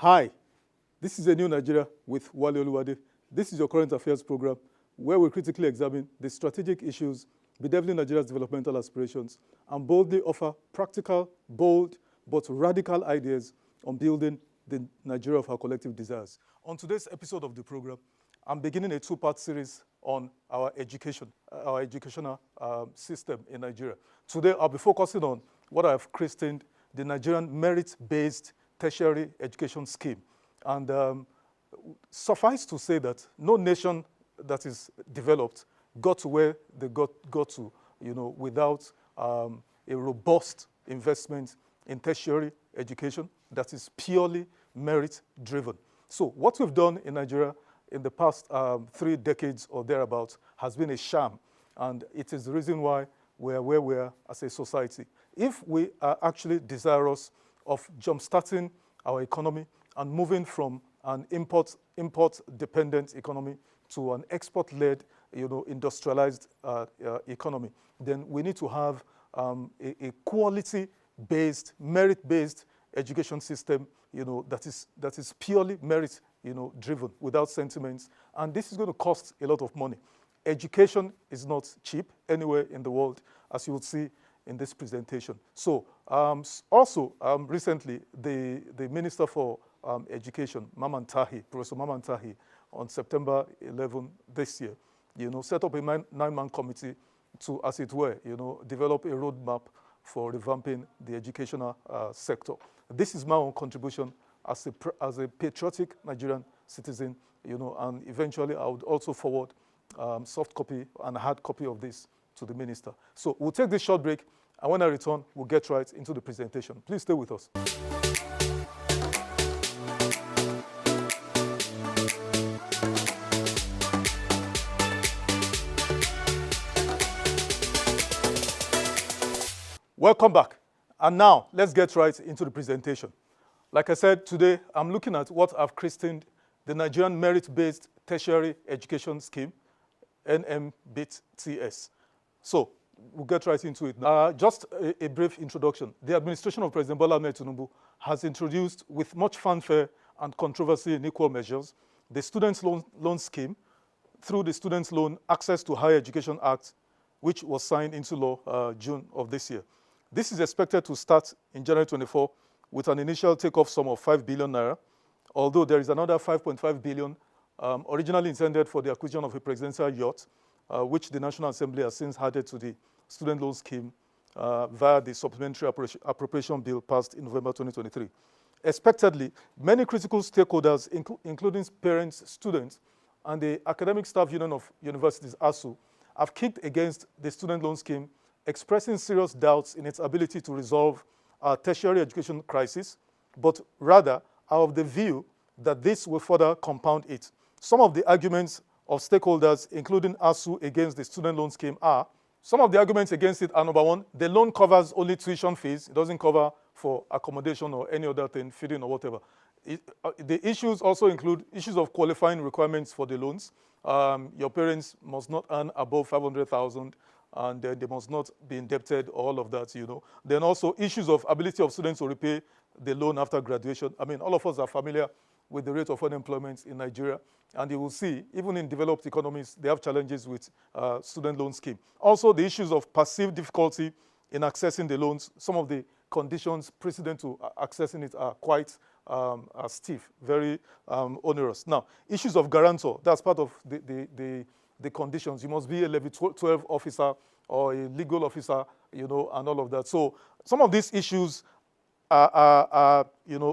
Hi, this is A New Nigeria with Wale Oluwade. This is your current affairs program where we critically examine the strategic issues bedeviling Nigeria's developmental aspirations and boldly offer practical, bold, but radical ideas on building the Nigeria of our collective desires. On today's episode of the program, I'm beginning a two-part series on our educational system in Nigeria. Today, I'll be focusing on what I've christened the Nigerian merit-based tertiary education scheme. And suffice to say that no nation that is developed got to where they got to, without a robust investment in tertiary education that is purely merit-driven. So what we've done in Nigeria in the past 3 decades or thereabouts has been a sham, and it is the reason why we're where we are as a society. If we are actually desirous of jumpstarting our economy and moving from an import-dependent economy to an export-led, industrialized economy, then we need to have a quality-based, merit-based education system, that is purely merit, driven, without sentiments. And this is going to cost a lot of money. Education is not cheap anywhere in the world, as you will see in this presentation. So recently, the Minister for Education, Professor Mamman Tahi, on September 11 this year, set up a 9-man committee to, as it were, develop a roadmap for revamping the educational sector. This is my own contribution as a patriotic Nigerian citizen, and eventually I would also forward soft copy and hard copy of this to the minister. So we'll take this short break, and when I return, we'll get right into the presentation. Please stay with us. Welcome back. And now, let's get right into the presentation. Like I said, today, I'm looking at what I've christened the Nigerian Merit-Based Tertiary Education Scheme, NMBTS. So, we'll get right into it now. Just a brief introduction. The administration of President Bola Ahmed Tinubu has introduced, with much fanfare and controversy in equal measures, the Students' Loan Scheme through the Students' Loan Access to Higher Education Act, which was signed into law June of this year. This is expected to start in January 24 with an initial takeoff sum of 5 billion naira, although there is another 5.5 billion originally intended for the acquisition of a presidential yacht, which the National Assembly has since added to the student loan scheme via the supplementary appropriation bill passed in November 2023. Expectedly, many critical stakeholders, including parents, students, and the Academic Staff Union of Universities, ASU, have kicked against the student loan scheme, expressing serious doubts in its ability to resolve our tertiary education crisis, but rather are of the view that this will further compound it. Some of the arguments of stakeholders, including ASU, against the student loan scheme are, some of the arguments against it are, number one, the loan covers only tuition fees. It doesn't cover for accommodation or any other thing, feeding or whatever. The issues also include issues of qualifying requirements for the loans. Your parents must not earn above 500,000, and they must not be indebted, all of that, Then also issues of ability of students to repay the loan after graduation. I mean, all of us are familiar with the rate of unemployment in Nigeria, and you will see, even in developed economies, they have challenges with student loan scheme. Also, the issues of perceived difficulty in accessing the loans. Some of the conditions precedent to accessing it are quite stiff, very onerous. Now, issues of guarantor, that's part of the conditions. You must be a level 12 officer or a legal officer, and all of that. So some of these issues are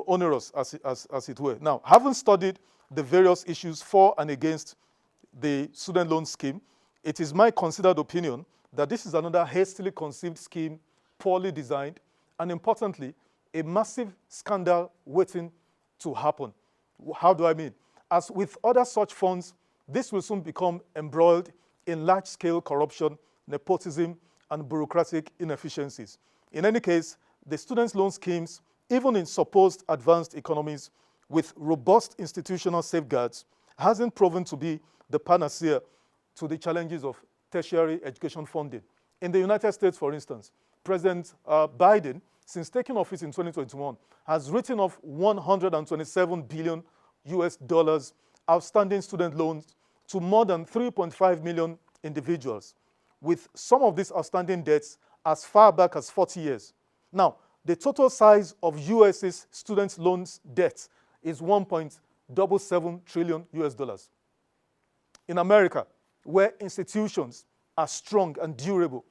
onerous, as it were. Now, having studied the various issues for and against the student loan scheme, it is my considered opinion that this is another hastily conceived scheme, poorly designed, and importantly, a massive scandal waiting to happen. How do I mean? As with other such funds, this will soon become embroiled in large-scale corruption, nepotism, and bureaucratic inefficiencies. In any case, the students' loan schemes, even in supposed advanced economies with robust institutional safeguards, hasn't proven to be the panacea to the challenges of tertiary education funding. In the United States, for instance, President Biden since taking office in 2021, has written off $127 billion US dollars outstanding student loans to more than 3.5 million individuals, with some of these outstanding debts as far back as 40 years. Now, the total size of US's student loans debt is 1.77 trillion US dollars. In America, where institutions are strong and durable,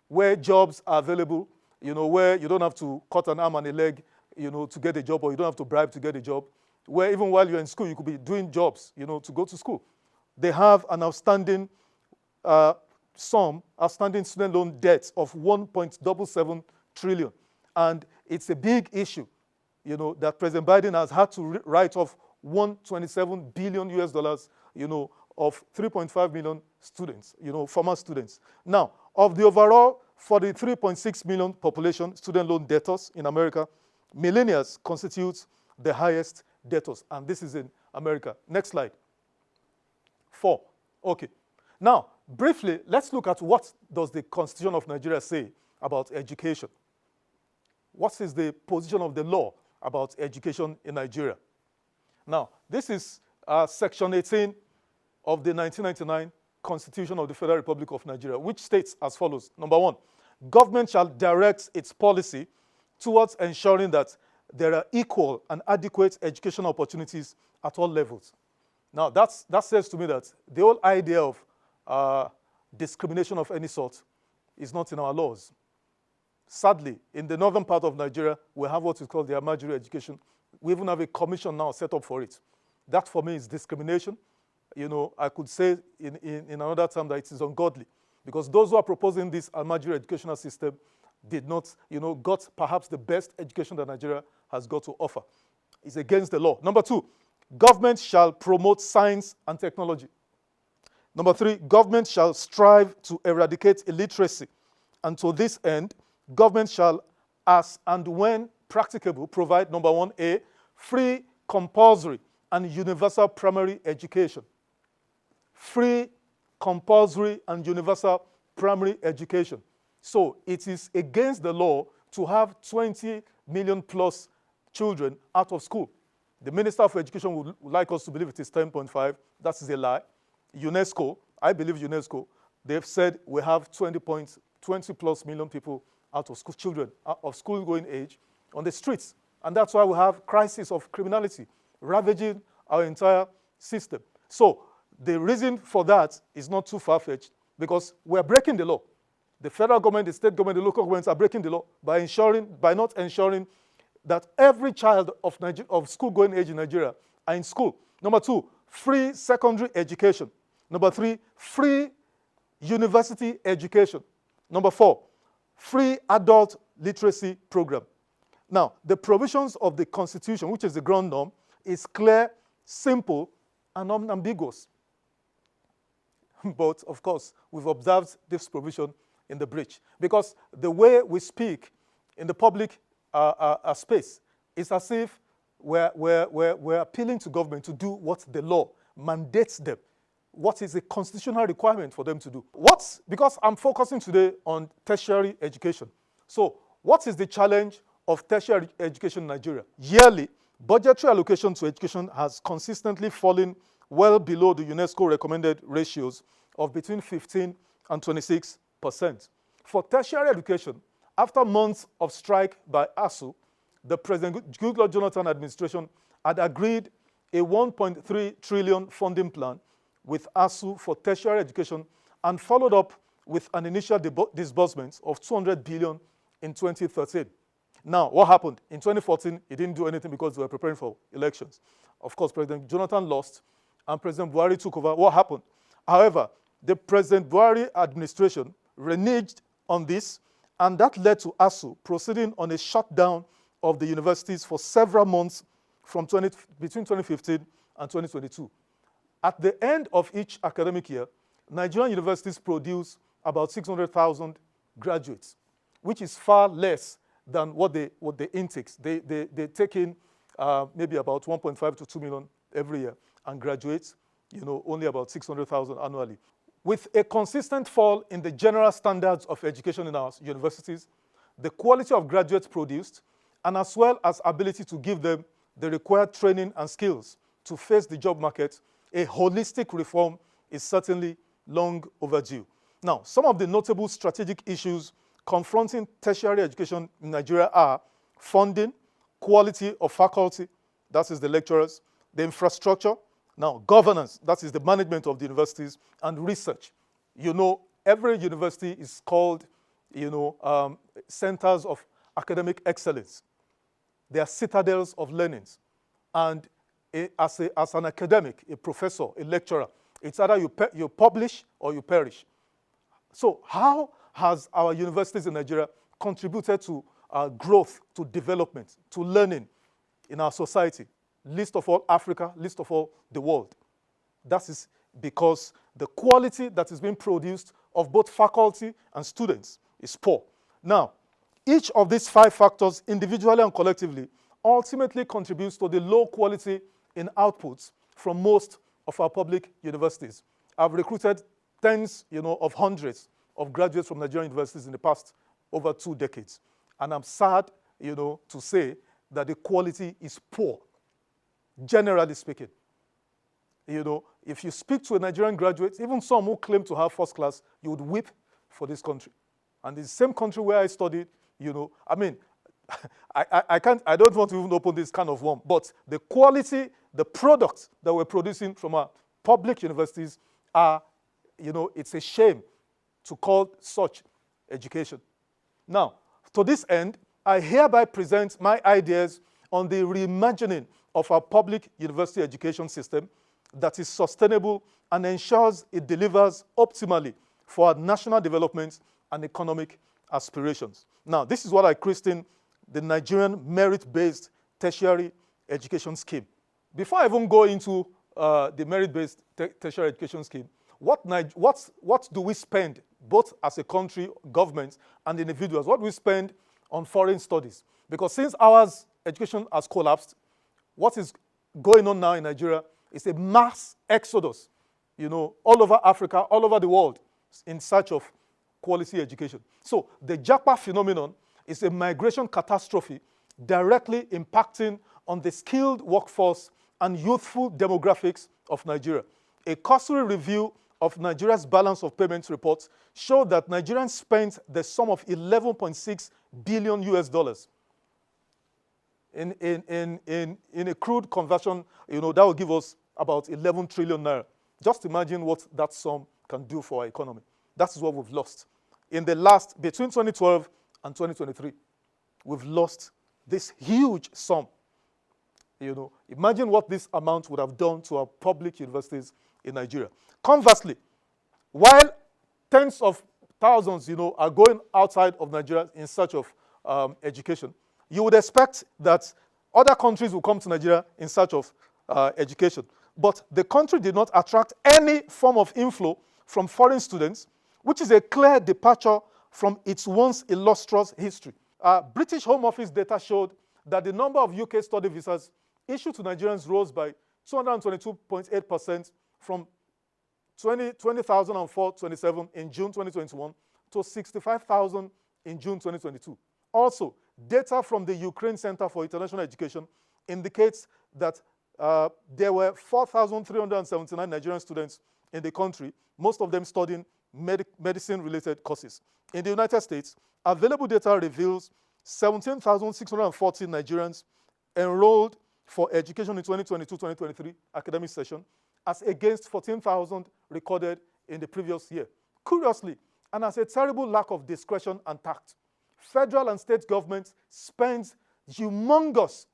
where jobs are available, where you don't have to cut an arm and a leg, to get a job, or you don't have to bribe to get a job, where even while you're in school, you could be doing jobs, to go to school. They have an outstanding outstanding student loan debt of 1.77 trillion. And it's a big issue, that President Biden has had to write off 127 billion US dollars, of 3.5 million students, former students. Now, of the overall 43.6 million population student loan debtors in America, millennials constitute the highest debtors, and this is in America. Next slide. 4. Okay. Now, briefly, let's look at what does the Constitution of Nigeria say about education. What is the position of the law about education in Nigeria? Now, this is Section 18 of the 1999 Constitution of the Federal Republic of Nigeria, which states as follows. Number 1, government shall direct its policy towards ensuring that there are equal and adequate educational opportunities at all levels. Now, that says to me that the whole idea of discrimination of any sort is not in our laws. Sadly, in the northern part of Nigeria, we have what is called the Amajiri education. We even have a commission now set up for it. That, for me, is discrimination. I could say in another term that it is ungodly, because those who are proposing this Amajiri educational system did not, got perhaps the best education that Nigeria has got to offer. It's against the law. Number 2, government shall promote science and technology. Number 3, government shall strive to eradicate illiteracy. And to this end, government shall, as and when practicable, provide, number 1A, free, compulsory, and universal primary education. Free, compulsory, and universal primary education. So it is against the law to have 20 million plus children out of school. The Minister of Education would like us to believe it is 10.5. That is a lie. UNESCO, I believe UNESCO, they've said we have 20 plus million people out of school, children of school-going age on the streets. And that's why we have crisis of criminality ravaging our entire system. So the reason for that is not too far-fetched, because we're breaking the law. The federal government, the state government, the local governments are breaking the law by not ensuring that every child of school-going age in Nigeria are in school. Number 2, free secondary education. Number 3, free university education. Number 4, free adult literacy program. Now, the provisions of the Constitution, which is the ground norm, is clear, simple, and unambiguous. But, of course, we've observed this provision in the breach, because the way we speak in the public space is as if we're appealing to government to do what the law mandates them, what is a constitutional requirement for them to do. Because I'm focusing today on tertiary education. So what is the challenge of tertiary education in Nigeria? Yearly, budgetary allocation to education has consistently fallen well below the UNESCO recommended ratios of between 15 and 26%. For tertiary education, after months of strike by ASU, the President Goodluck Jonathan administration had agreed a 1.3 trillion funding plan with ASU for tertiary education and followed up with an initial disbursement of 200 billion in 2013. Now, what happened? In 2014, he didn't do anything because they were preparing for elections. Of course, President Jonathan lost and President Buhari took over. What happened? However, the President Buhari administration reneged on this, and that led to ASU proceeding on a shutdown of the universities for several months between 2015 and 2022. At the end of each academic year, Nigerian universities produce about 600,000 graduates, which is far less than what they intakes. They take in maybe about 1.5 to 2 million every year and graduate, only about 600,000 annually. With a consistent fall in the general standards of education in our universities, the quality of graduates produced, and as well as ability to give them the required training and skills to face the job market, a holistic reform is certainly long overdue. Now, some of the notable strategic issues confronting tertiary education in Nigeria are funding, quality of faculty, that is the lecturers, the infrastructure, now governance, that is the management of the universities, and research. You know, every university is called, centers of academic excellence. They are citadels of learning. And as an academic, a professor, a lecturer, it's either you publish or you perish. So how has our universities in Nigeria contributed to growth, to development, to learning in our society? Least of all Africa, least of all the world. That is because the quality that is being produced of both faculty and students is poor. Now, each of these 5 factors, individually and collectively, ultimately contributes to the low quality in outputs from most of our public universities. I've recruited tens, of hundreds of graduates from Nigerian universities in the past over 2 decades. And I'm sad, to say that the quality is poor, generally speaking. If you speak to a Nigerian graduate, even some who claim to have first class, you would weep for this country. And the same country where I studied, I don't want to even open this kind of worm, but the quality, the products that we're producing from our public universities are, it's a shame to call such education. Now, to this end, I hereby present my ideas on the reimagining of our public university education system that is sustainable and ensures it delivers optimally for our national development and economic aspirations. Now, this is what I christen the Nigerian merit-based tertiary education scheme. Before I even go into the merit-based tertiary education scheme, what do we spend, both as a country, government, and individuals, what do we spend on foreign studies? Because since our education has collapsed, what is going on now in Nigeria is a mass exodus, all over Africa, all over the world, in search of quality education. So the JAPA phenomenon is a migration catastrophe directly impacting on the skilled workforce and youthful demographics of Nigeria. A cursory review of Nigeria's balance of payments reports showed that Nigerians spent the sum of $11.6 billion US. In a crude conversion, that will give us about 11 trillion naira. Just imagine what that sum can do for our economy. That is what we've lost. Between 2012 and 2023, we've lost this huge sum. Imagine what this amount would have done to our public universities in Nigeria. Conversely, while tens of thousands, are going outside of Nigeria in search of education, you would expect that other countries will come to Nigeria in search of education. But the country did not attract any form of inflow from foreign students, which is a clear departure from its once illustrious history. British Home Office data showed that the number of UK study visas issued to Nigerians rose by 222.8% from 20,004-27 in June 2021 to 65,000 in June 2022. Also, data from the Ukraine Center for International Education indicates that there were 4,379 Nigerian students in the country, most of them studying medicine-related courses. In the United States, available data reveals 17,640 Nigerians enrolled for education in 2022-2023 academic session, as against 14,000 recorded in the previous year. Curiously, and as a terrible lack of discretion and tact, federal and state governments spend humongous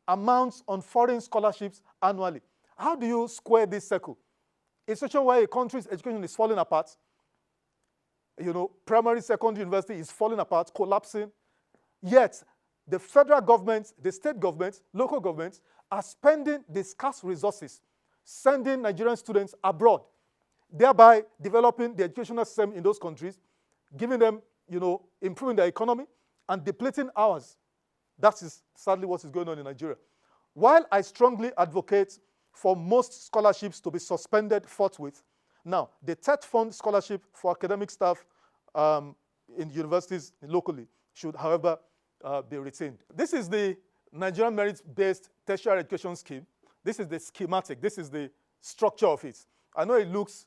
amounts on foreign scholarships annually. How do you square this circle? In a situation where a country's education is falling apart, primary, secondary, university is falling apart, collapsing, yet the federal government, the state governments, local governments are spending the scarce resources, sending Nigerian students abroad, thereby developing the educational system in those countries, giving them, improving their economy, and depleting ours. That is sadly what is going on in Nigeria. While I strongly advocate for most scholarships to be suspended forthwith, now, the TET Fund scholarship for academic staff in universities locally should, however, be retained. This is the Nigerian merit-based tertiary education scheme. This is the schematic. This is the structure of it. I know it looks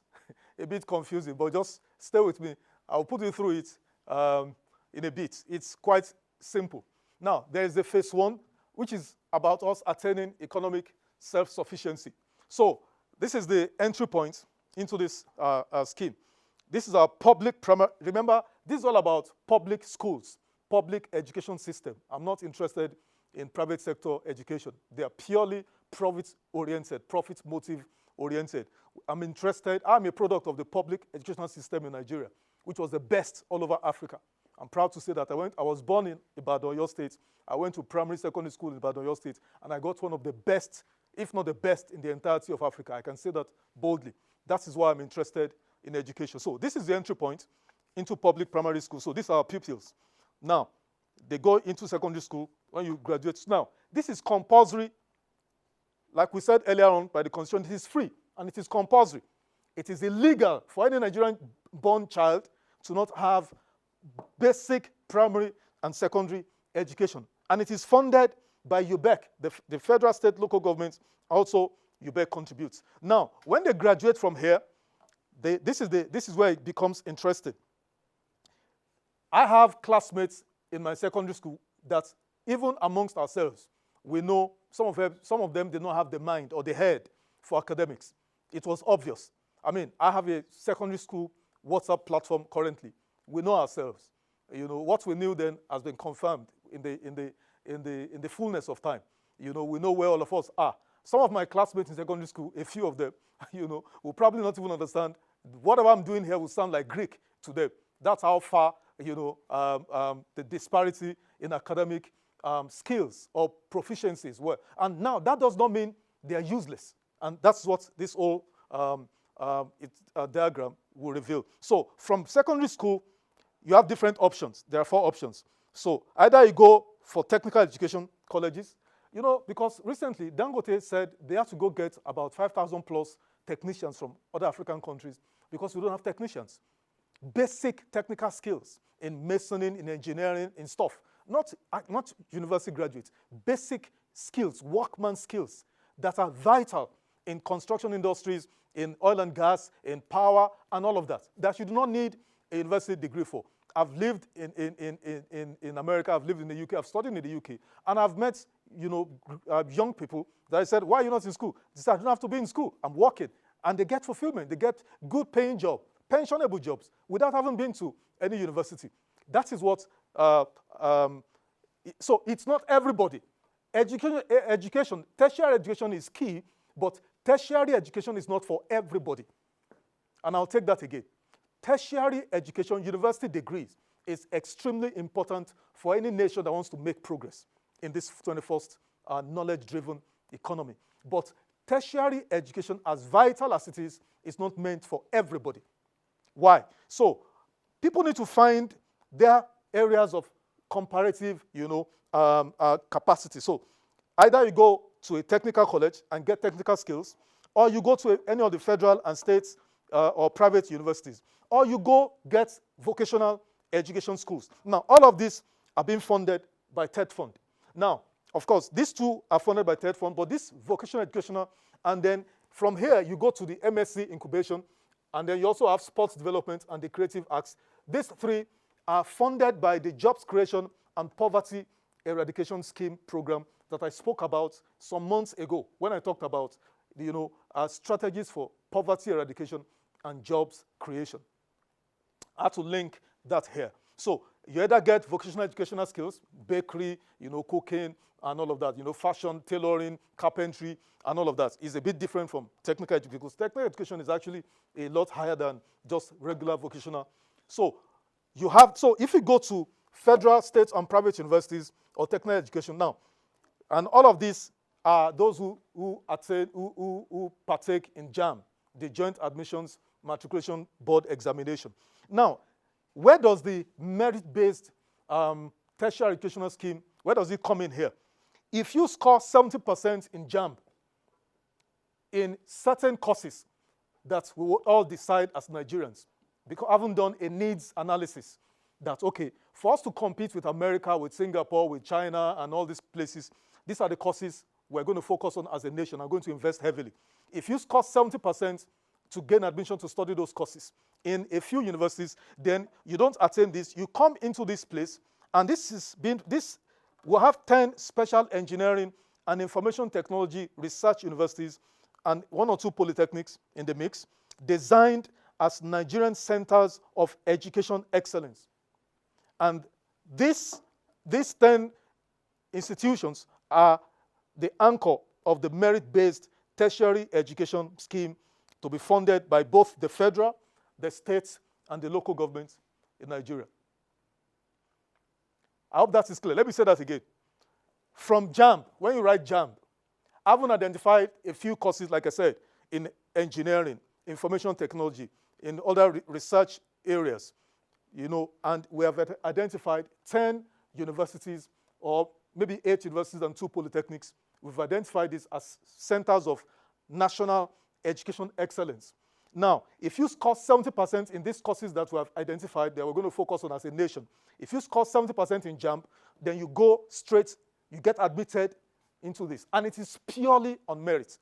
a bit confusing, but just stay with me. I'll put you through it in a bit. It's quite simple. Now, there is the phase 1, which is about us attaining economic self-sufficiency. So this is the entry point into this scheme. This is our public primary. Remember, this is all about public schools, public education system. I'm not interested in private sector education. They are purely profit-oriented, profit motive-oriented. I'm a product of the public educational system in Nigeria, which was the best all over Africa. I'm proud to say that I was born in Ibadan, Oyo State. I went to primary, secondary school in Ibadan, Oyo State, and I got one of the best, if not the best, in the entirety of Africa. I can say that boldly. That is why I'm interested in education. So this is the entry point into public primary school. So these are our pupils. Now, they go into secondary school when you graduate. Now, this is compulsory. Like we said earlier on by the Constitution, it is free and it is compulsory. It is illegal for any Nigerian-born child to not have basic primary and secondary education. And it is funded by UBEC, the federal, state, local governments. Also, UBEC contributes. Now, when they graduate from here, this is where it becomes interesting. I have classmates in my secondary school that even amongst ourselves, we know some of them did not have the mind or the head for academics. It was obvious. I mean, I have a secondary school WhatsApp platform currently. We know ourselves. You know, what we knew then has been confirmed in the fullness of time. You know, we know where all of us are. Some of my classmates in secondary school, a few of them, you know, will probably not even understand. Whatever I'm doing here will sound like Greek to them. That's how far, you know, the disparity in academic skills or proficiencies were. And now that does not mean they are useless. And that's what this whole diagram will reveal. So from secondary school, you have different options. There are 4 options. So either you go for technical education colleges, you know, because recently Dangote said they have to go get about 5,000 plus technicians from other African countries because we don't have technicians. Basic technical skills in masoning, in engineering, in stuff. Not university graduates. Basic skills, workman skills that are vital in construction industries, in oil and gas, in power, and all of that. That you do not need a university degree for. I've lived in America, I've lived in the UK, I've studied in the UK, and I've met, you know, young people that I said, why are you not in school? They said, I don't have to be in school, I'm working. And they get fulfillment, they get good paying job, pensionable jobs, without having been to any university. That is what, so it's not everybody. Education, tertiary education is key, but tertiary education is not for everybody. And I'll take that again. Tertiary education, university degrees, is extremely important for any nation that wants to make progress in this 21st knowledge-driven economy. But tertiary education, as vital as it is not meant for everybody. Why? So people need to find their areas of comparative, you know, capacity. So either you go to a technical college and get technical skills, or you go to any of the federal and state or private universities, or you go get vocational education schools. Now, all of these are being funded by TED Fund. Now, of course, these two are funded by TED Fund, but this vocational educational, and then from here, you go to the MSc incubation, and then you also have sports development and the creative arts. These 3 are funded by the Jobs Creation and Poverty Eradication Scheme program that I spoke about some months ago when I talked about, you know, strategies for poverty eradication and jobs creation. I have to link that here. So you either get vocational educational skills, bakery, you know, cooking, and all of that, you know, fashion, tailoring, carpentry, and all of that. It's a bit different from technical education, because technical education is actually a lot higher than just regular vocational. So if you go to federal, state, and private universities or technical education now, and all of these are those who partake in JAM, the Joint Admissions Matriculation Board Examination. Now, where does the merit-based tertiary educational scheme, where does it come in here? If you score 70% in JAM in certain courses that we will all decide as Nigerians, because I haven't done a needs analysis, that, okay, for us to compete with America, with Singapore, with China, and all these places, these are the courses we're going to focus on as a nation. I'm going to invest heavily. If you score 70% to gain admission to study those courses in a few universities, then you don't attain this. You come into this place, and this will have 10 special engineering and information technology research universities and 1 or 2 polytechnics in the mix, designed as Nigerian centers of education excellence. And these 10 institutions are the anchor of the merit-based tertiary education scheme to be funded by both the federal, the states, and the local governments in Nigeria. I hope that is clear. Let me say that again. From JAMB, when you write JAMB, I haven't identified a few courses, like I said, in engineering, information technology, in other research areas, and we have identified 10 universities, or maybe 8 universities and 2 polytechnics. We've identified this as centers of national education excellence. Now, if you score 70% in these courses that we have identified that we're going to focus on as a nation, if you score 70% in JAMB, then you go straight, you get admitted into this. And it is purely on merit.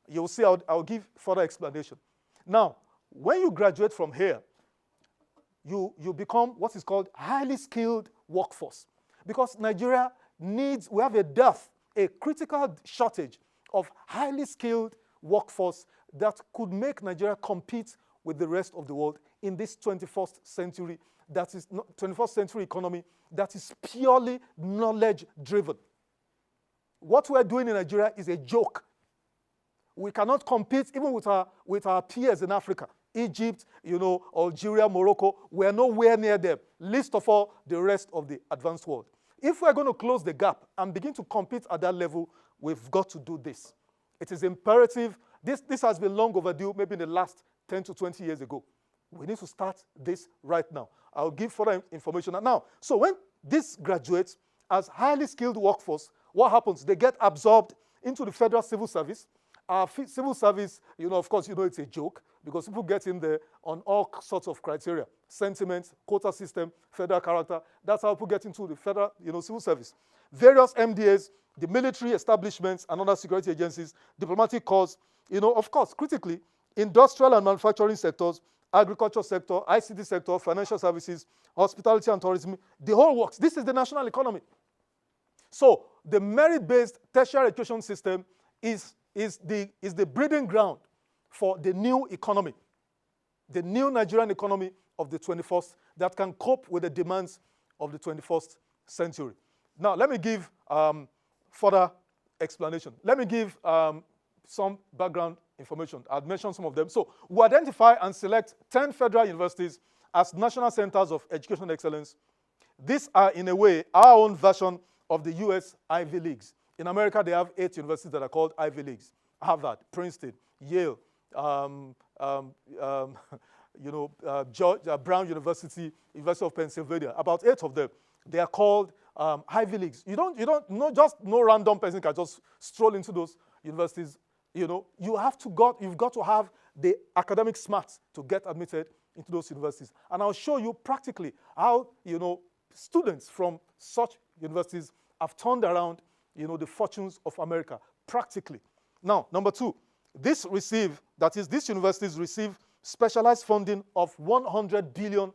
You'll see, I'll give further explanation. Now, when you graduate from here, you become what is called highly skilled workforce. Because Nigeria we have a dearth, a critical shortage of highly skilled workforce that could make Nigeria compete with the rest of the world in this 21st century, 21st century economy that is purely knowledge-driven. What we're doing in Nigeria is a joke. We cannot compete even with our peers in Africa. Egypt, Algeria, Morocco, we're nowhere near them. Least of all, the rest of the advanced world. If we're going to close the gap and begin to compete at that level, we've got to do this. It is imperative. This has been long overdue, maybe in the last 10 to 20 years ago. We need to start this right now. I'll give further information now. So when this graduates as highly skilled workforce, what happens? They get absorbed into the federal civil service. Our civil service, of course, it's a joke because people get in there on all sorts of criteria, sentiments, quota system, federal character. That's how people get into the federal, civil service. Various MDAs, the military establishments and other security agencies, diplomatic corps, of course, critically, industrial and manufacturing sectors, agriculture sector, ICT sector, financial services, hospitality and tourism, the whole works. This is the national economy. So the merit-based tertiary education system is the breeding ground for the new economy, the new Nigerian economy of the 21st that can cope with the demands of the 21st century. Now, let me give further explanation. Let me give some background information. I've mentioned some of them. So we identify and select 10 federal universities as national centers of education excellence. These are, in a way, our own version of the US Ivy Leagues. In America, they have 8 universities that are called Ivy Leagues. Harvard, Princeton, Yale, Brown University, University of Pennsylvania, about 8 of them. They are called Ivy Leagues. No random person can just stroll into those universities. You've got to have the academic smarts to get admitted into those universities. And I'll show you practically how, students from such universities have turned around, the fortunes of America practically. Now, number 2, these universities receive specialized funding of 100 billion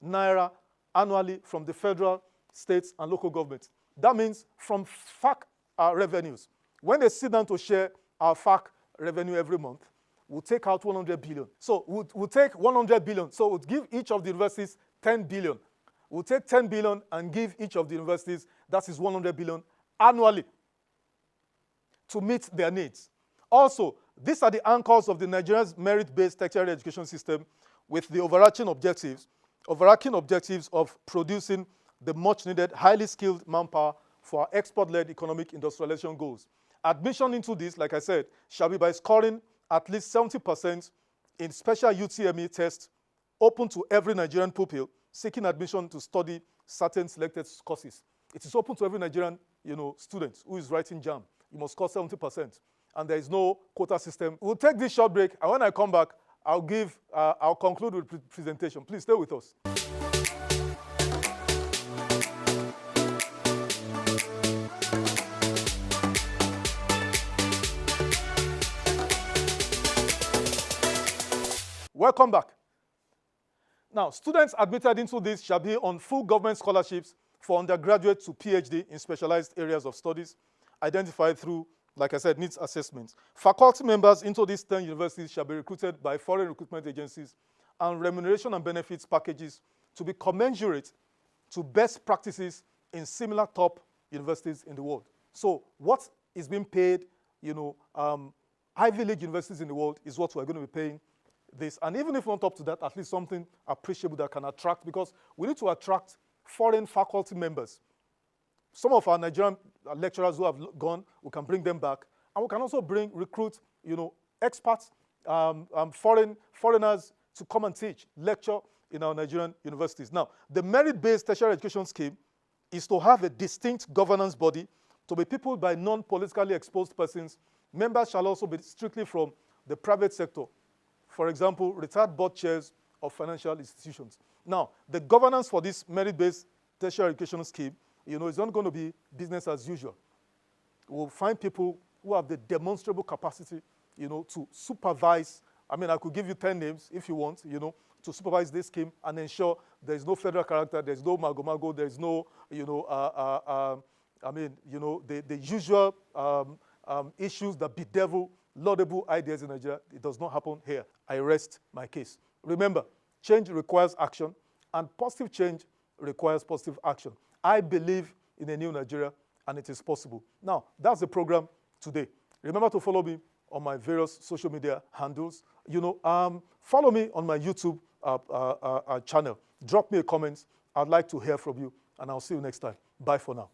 naira annually from the federal, states, and local governments. That means from FAC revenues. When they sit down to share our FAC revenue every month, we'll take out 100 billion. So we'll take 100 billion. So we'll give each of the universities 10 billion. We'll take 10 billion and give each of the universities, that is 100 billion annually, to meet their needs. Also, these are the anchors of the Nigeria's merit-based tertiary education system with the overarching objectives of producing the much-needed, highly skilled manpower for our export-led economic industrialization goals. Admission into this, like I said, shall be by scoring at least 70% in special UTME tests open to every Nigerian pupil seeking admission to study certain selected courses. It is open to every Nigerian, student who is writing JAMB. You must score 70%, and there is no quota system. We'll take this short break, and when I come back, I'll conclude with the presentation. Please stay with us. Welcome back. Now, students admitted into this shall be on full government scholarships for undergraduate to PhD in specialized areas of studies, identified through, like I said, needs assessments. Faculty members into these 10 universities shall be recruited by foreign recruitment agencies, and remuneration and benefits packages to be commensurate to best practices in similar top universities in the world. So what is being paid, Ivy League universities in the world is what we're going to be paying this. And even if not up to that, at least something appreciable that can attract, because we need to attract foreign faculty members. Some of our Nigerian lecturers who have gone, we can bring them back. And we can also recruit, experts, foreigners to come and teach, lecture in our Nigerian universities. Now, the merit-based tertiary education scheme is to have a distinct governance body, to be peopled by non-politically exposed persons. Members shall also be strictly from the private sector. For example, retired board chairs of financial institutions. Now, the governance for this merit-based tertiary education scheme, is not going to be business as usual. We'll find people who have the demonstrable capacity, to supervise. I mean, I could give you 10 names if you want, to supervise this scheme and ensure there is no federal character, there's no mago-mago, there's no, the usual issues that bedevil laudable ideas in Nigeria. It does not happen here. I rest my case. Remember, change requires action, and positive change requires positive action. I believe in a new Nigeria, and it is possible. Now, that's the program today. Remember to follow me on my various social media handles. Follow me on my YouTube channel. Drop me a comment. I'd like to hear from you, and I'll see you next time. Bye for now.